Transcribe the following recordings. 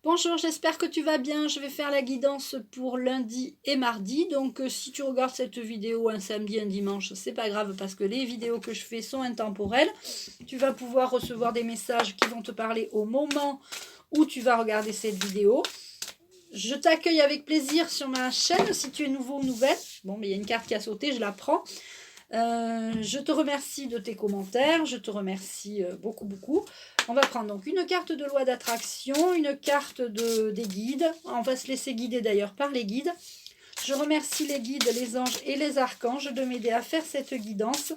Bonjour, j'espère que tu vas bien. Je vais faire la guidance pour lundi et mardi. Donc, si tu regardes cette vidéo un samedi, un dimanche, c'est pas grave parce que les vidéos que je fais sont intemporelles. Tu vas pouvoir recevoir des messages qui vont te parler au moment où tu vas regarder cette vidéo. Je t'accueille avec plaisir sur ma chaîne si tu es nouveau ou nouvelle. Bon, mais il y a une carte qui a sauté, je la prends. Je te remercie de tes commentaires, je te remercie beaucoup. On va prendre donc une carte de loi d'attraction, une carte des guides. On va se laisser guider d'ailleurs par les guides. Je remercie les guides, les anges et les archanges de m'aider à faire cette guidance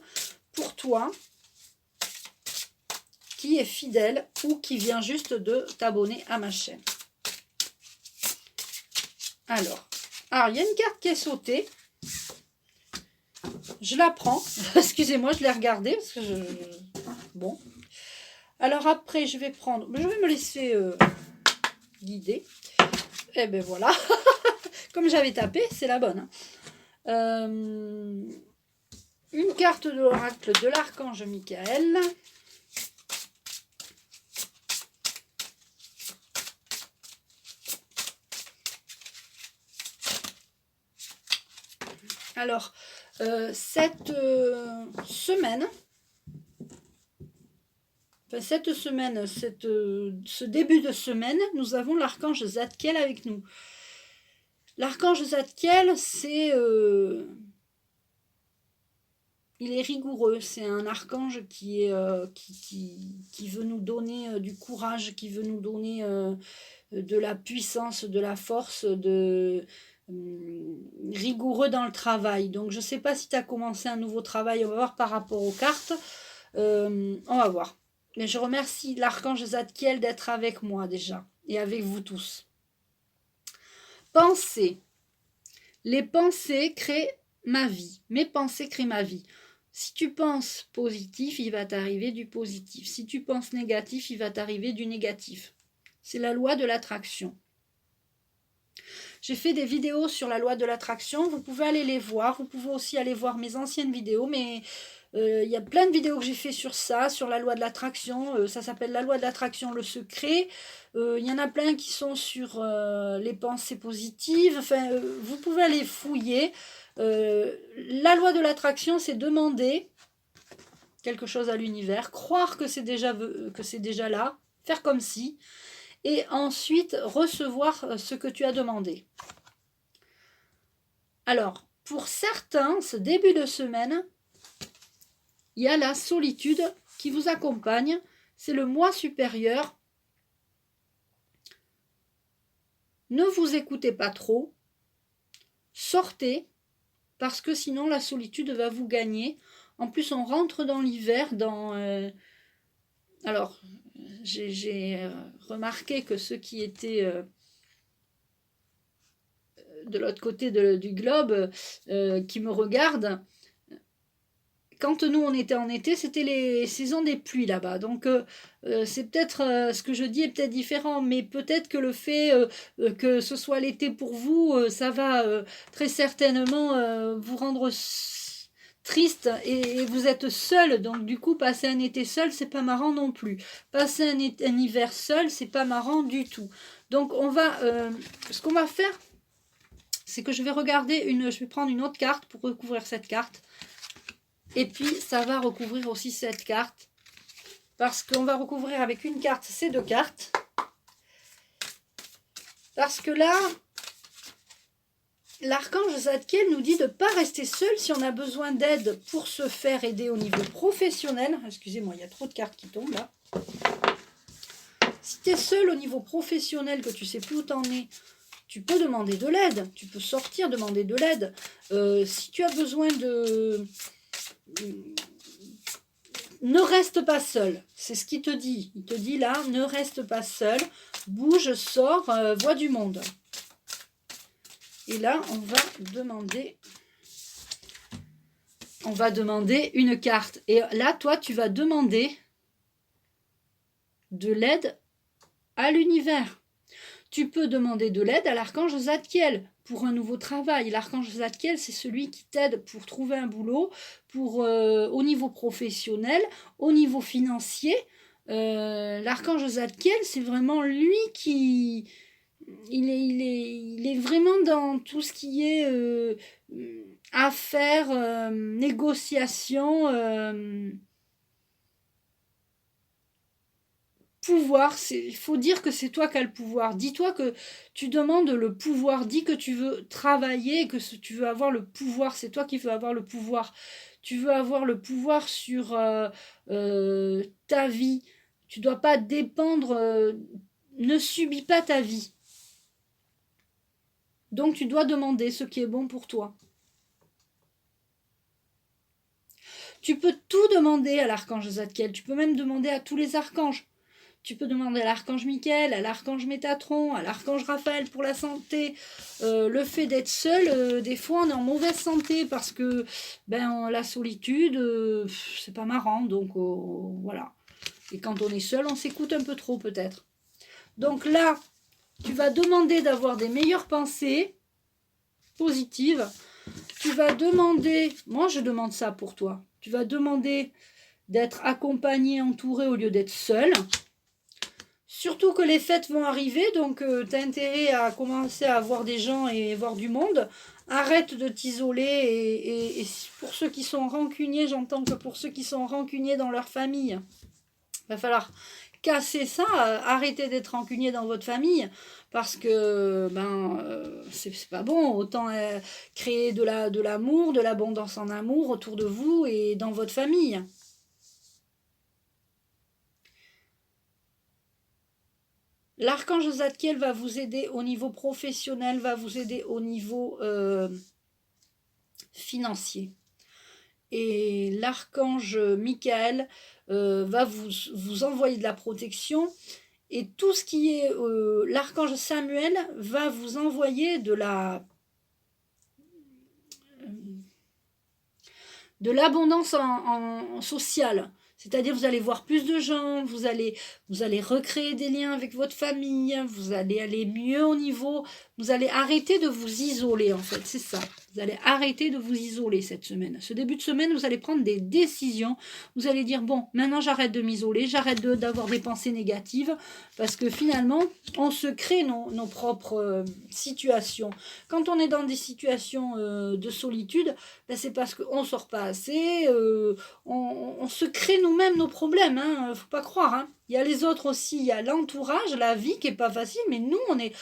pour toi qui est fidèle ou qui vient juste de t'abonner à ma chaîne. Alors, il y a une carte qui est sautée. Je la prends. Excusez-moi, je l'ai regardée parce que bon. Alors après, je vais prendre. Je vais me laisser guider. Et ben voilà. Comme j'avais tapé, c'est la bonne. Une carte de l'oracle de l'archange Michael. Alors, cette semaine, ce début de semaine, nous avons l'archange Zadkiel avec nous. L'archange Zadkiel, il est rigoureux, c'est un archange qui veut nous donner du courage, qui veut nous donner de la puissance, de la force, rigoureux dans le travail. Donc je ne sais pas si tu as commencé un nouveau travail, on va voir par rapport aux cartes. On va voir. Mais je remercie l'archange Zadkiel d'être avec moi déjà et avec vous tous. Pensez. Les pensées créent ma vie. Mes pensées créent ma vie. Si tu penses positif, il va t'arriver du positif. Si tu penses négatif, il va t'arriver du négatif. C'est la loi de l'attraction. J'ai fait des vidéos sur la loi de l'attraction. Vous pouvez aller les voir. Vous pouvez aussi aller voir mes anciennes vidéos. Mais il y a plein de vidéos que j'ai fait sur ça, sur la loi de l'attraction. Ça s'appelle la loi de l'attraction, le secret. Il y en a plein qui sont sur les pensées positives. Enfin, vous pouvez aller fouiller. La loi de l'attraction, c'est demander quelque chose à l'univers, croire que c'est déjà là, faire comme si, et ensuite recevoir ce que tu as demandé. Alors, pour certains, ce début de semaine, il y a la solitude qui vous accompagne, c'est le moi supérieur. Ne vous écoutez pas trop, sortez, parce que sinon la solitude va vous gagner. En plus, on rentre dans l'hiver, alors, j'ai remarqué que ceux qui étaient de l'autre côté du globe, qui me regardent, quand nous on était en été, c'était les saisons des pluies là-bas. Donc c'est peut-être ce que je dis est peut-être différent, mais peut-être que le fait que ce soit l'été pour vous, ça va très certainement vous rendre triste et vous êtes seul. Donc du coup, passer un été seul, c'est pas marrant non plus. Passer un hiver seul, c'est pas marrant du tout. Donc ce qu'on va faire, c'est que je vais prendre une autre carte pour recouvrir cette carte. Et puis, ça va recouvrir aussi cette carte. Parce qu'on va recouvrir avec une carte ces deux cartes. Parce que là, l'archange Zadkiel nous dit de ne pas rester seul si on a besoin d'aide pour se faire aider au niveau professionnel. Excusez-moi, il y a trop de cartes qui tombent là. Si tu es seul au niveau professionnel, que tu ne sais plus où t'en es, tu peux demander de l'aide. Tu peux sortir, demander de l'aide. Si tu as besoin de... Ne reste pas seul, c'est ce qu'il te dit. Il te dit là, ne reste pas seul, bouge, sors, vois du monde. Et là, on va demander une carte. Et là, toi, tu vas demander de l'aide à l'univers. Tu peux demander de l'aide à l'archange Zadkiel pour un nouveau travail. L'archange Zadkiel, c'est celui qui t'aide pour trouver un boulot, au niveau professionnel, au niveau financier. L'archange Zadkiel, c'est vraiment lui qui... Il est vraiment dans tout ce qui est affaires, négociations, pouvoir. Il faut dire que c'est toi qui as le pouvoir. Dis-toi que tu demandes le pouvoir. Dis que tu veux travailler et que tu veux avoir le pouvoir. C'est toi qui veux avoir le pouvoir. Tu veux avoir le pouvoir sur ta vie. Tu dois pas dépendre. Ne subis pas ta vie. Donc tu dois demander ce qui est bon pour toi. Tu peux tout demander à l'archange Zadkiel. Tu peux même demander à tous les archanges. Tu peux demander à l'archange Michael, à l'archange Métatron, à l'archange Raphaël pour la santé. Le fait d'être seul, des fois on est en mauvaise santé parce que la solitude, c'est pas marrant. Donc voilà. Et quand on est seul, on s'écoute un peu trop peut-être. Donc là, tu vas demander d'avoir des meilleures pensées positives. Tu vas demander, moi je demande ça pour toi, tu vas demander d'être accompagné, entouré au lieu d'être seul. Surtout que les fêtes vont arriver, donc tu as intérêt à commencer à voir des gens et voir du monde. Arrête de t'isoler et pour ceux qui sont rancuniers, j'entends que pour ceux qui sont rancuniers dans leur famille, il va falloir casser ça, arrêter d'être rancunier dans votre famille parce que c'est pas bon. Autant créer de l'amour, de l'abondance en amour autour de vous et dans votre famille. L'archange Zadkiel va vous aider au niveau professionnel, va vous aider au niveau financier. Et l'archange Michael va vous envoyer de la protection. Et tout ce qui est... l'archange Samuel va vous envoyer de l'abondance en sociale. C'est-à-dire vous allez voir plus de gens, vous allez recréer des liens avec votre famille, vous allez aller mieux au niveau, vous allez arrêter de vous isoler en fait, c'est ça. Vous allez arrêter de vous isoler cette semaine. Ce début de semaine, vous allez prendre des décisions. Vous allez dire, bon, maintenant j'arrête de m'isoler, j'arrête d'avoir des pensées négatives, parce que finalement, on se crée nos propres situations. Quand on est dans des situations de solitude, c'est parce qu'on ne sort pas assez, on se crée nous-mêmes nos problèmes, hein, faut pas croire. Hein. Il y a les autres aussi, il y a l'entourage, la vie qui est pas facile, mais nous, on est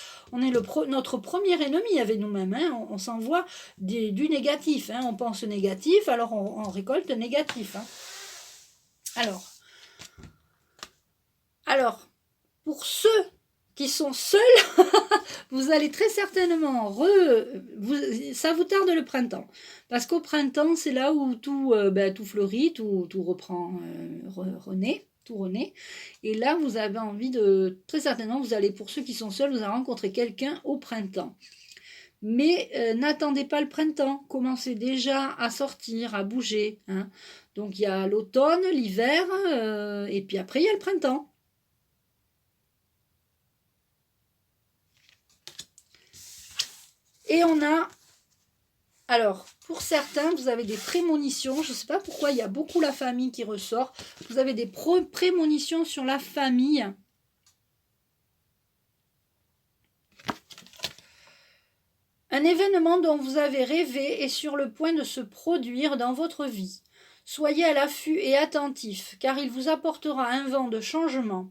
notre premier ennemi avec nous-mêmes. Hein. On s'envoie du négatif. Hein. On pense négatif, alors on récolte négatif. Hein. Alors, pour ceux qui sont seuls, vous allez très certainement ça vous tarde le printemps. Parce qu'au printemps, c'est là où tout fleurit, tout reprend renaît. Tout renaît. Et là, vous avez envie très certainement, vous allez, pour ceux qui sont seuls, vous allez rencontrer quelqu'un au printemps. Mais n'attendez pas le printemps, commencez déjà à sortir, à bouger. Hein. Donc il y a l'automne, l'hiver, et puis après il y a le printemps. Et on a, alors pour certains, vous avez des prémonitions, je ne sais pas pourquoi il y a beaucoup la famille qui ressort, vous avez des prémonitions sur la famille. Un événement dont vous avez rêvé est sur le point de se produire dans votre vie. Soyez à l'affût et attentif, car il vous apportera un vent de changement.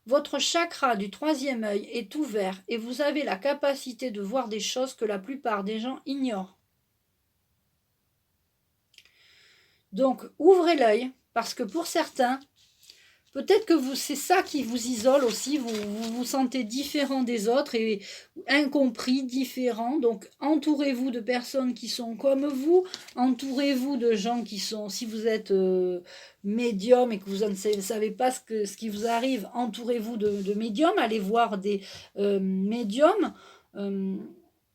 Votre chakra du troisième œil est ouvert et vous avez la capacité de voir des choses que la plupart des gens ignorent. Donc, ouvrez l'œil, parce que pour certains, peut-être que c'est ça qui vous isole aussi, vous vous sentez différent des autres et incompris, différent. Donc, entourez-vous de personnes qui sont comme vous, entourez-vous de gens qui sont, si vous êtes médium et que vous ne savez pas ce qui vous arrive, entourez-vous de médiums, allez voir des médiums.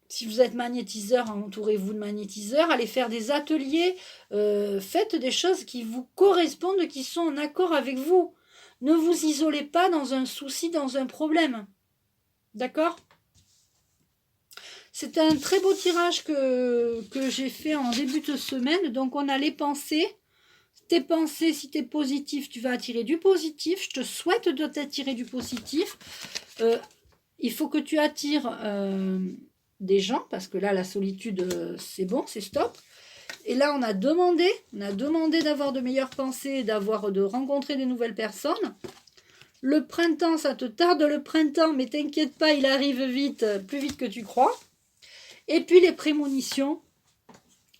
Si vous êtes magnétiseur, entourez-vous de magnétiseurs, allez faire des ateliers, faites des choses qui vous correspondent, qui sont en accord avec vous. Ne vous isolez pas dans un souci, dans un problème. D'accord ? C'est un très beau tirage que j'ai fait en début de semaine. Donc on a les pensées. tes pensées, si tu es positif, tu vas attirer du positif. Je te souhaite de t'attirer du positif. Il faut que tu attires des gens, parce que là, la solitude, c'est bon, c'est stop. Et là, on a demandé d'avoir de meilleures pensées, de rencontrer des nouvelles personnes. Le printemps, ça te tarde le printemps, mais t'inquiète pas, il arrive vite, plus vite que tu crois. Et puis les prémonitions.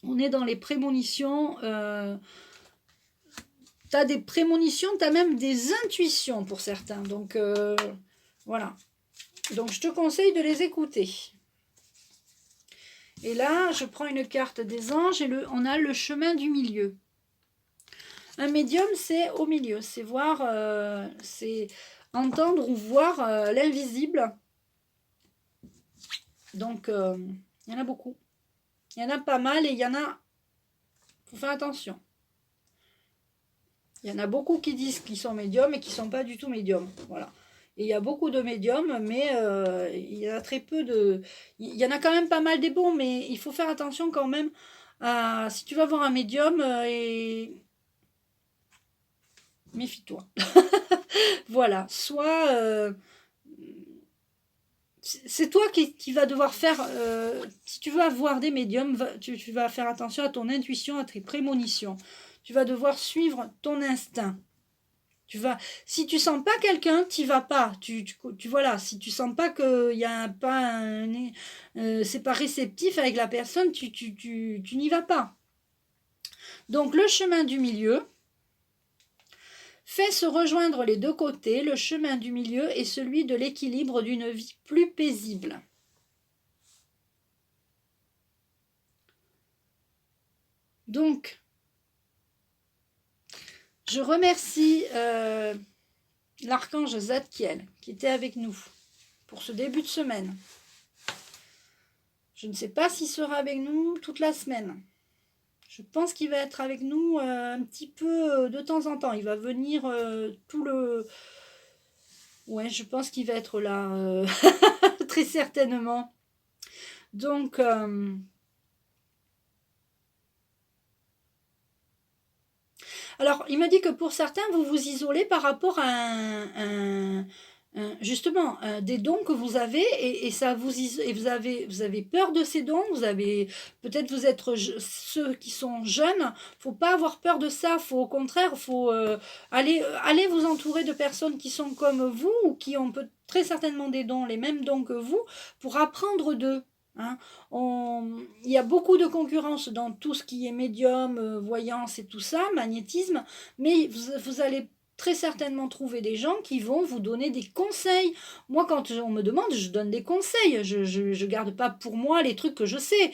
On est dans les prémonitions. Tu as des prémonitions, tu as même des intuitions pour certains. Donc, voilà. Donc, je te conseille de les écouter. Et là, je prends une carte des anges et on a le chemin du milieu. Un médium, c'est au milieu. C'est voir, c'est entendre ou voir l'invisible. Donc, il y en a beaucoup. Il y en a pas mal et il y en a... Il faut faire attention. Il y en a beaucoup qui disent qu'ils sont médiums et qui ne sont pas du tout médiums. Voilà. Et il y a beaucoup de médiums, mais il y en a très peu de... Il y en a quand même pas mal des bons, mais il faut faire attention quand même à... Si tu vas voir un médium, méfie-toi. Voilà. Soit... c'est toi qui vas devoir faire... si tu veux avoir des médiums, tu vas faire attention à ton intuition, à tes prémonitions. Tu vas devoir suivre ton instinct. Si tu sens pas quelqu'un, tu vas pas. Voilà, si tu sens pas qu'il y a c'est pas réceptif avec la personne, tu n'y vas pas. Donc le chemin du milieu fait se rejoindre les deux côtés. Le chemin du milieu est celui de l'équilibre d'une vie plus paisible. Donc, je remercie l'archange Zadkiel qui était avec nous pour ce début de semaine. Je ne sais pas s'il sera avec nous toute la semaine. Je pense qu'il va être avec nous un petit peu de temps en temps. Il va venir tout le... Ouais, je pense qu'il va être là très certainement. Donc... Alors, il me dit que pour certains, vous vous isolez par rapport à justement des dons que vous avez et ça vous vous avez peur de ces dons. Peut-être vous êtes ceux qui sont jeunes. Faut pas avoir peur de ça. Faut au contraire, faut aller vous entourer de personnes qui sont comme vous ou qui ont très certainement des dons, les mêmes dons que vous, pour apprendre d'eux. Hein. Il y a beaucoup de concurrence dans tout ce qui est médium, voyance et tout ça, magnétisme, mais vous allez très certainement trouver des gens qui vont vous donner des conseils. Moi, quand on me demande, je donne des conseils. Je garde pas pour moi les trucs que je sais.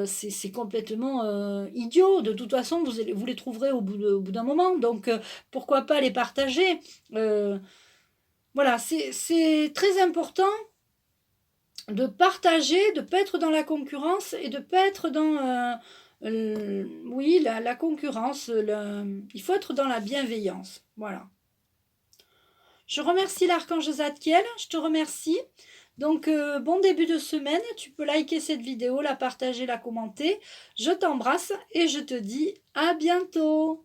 C'est complètement idiot. De toute façon, vous les trouverez au bout d'un moment. Donc, pourquoi pas les partager. Voilà, c'est très important de partager, de ne pas être dans la concurrence et de ne pas être dans oui, la concurrence. Il faut être dans la bienveillance. Voilà. Je remercie l'archange Zadkiel. Je te remercie. Donc, bon début de semaine. Tu peux liker cette vidéo, la partager, la commenter. Je t'embrasse et je te dis à bientôt.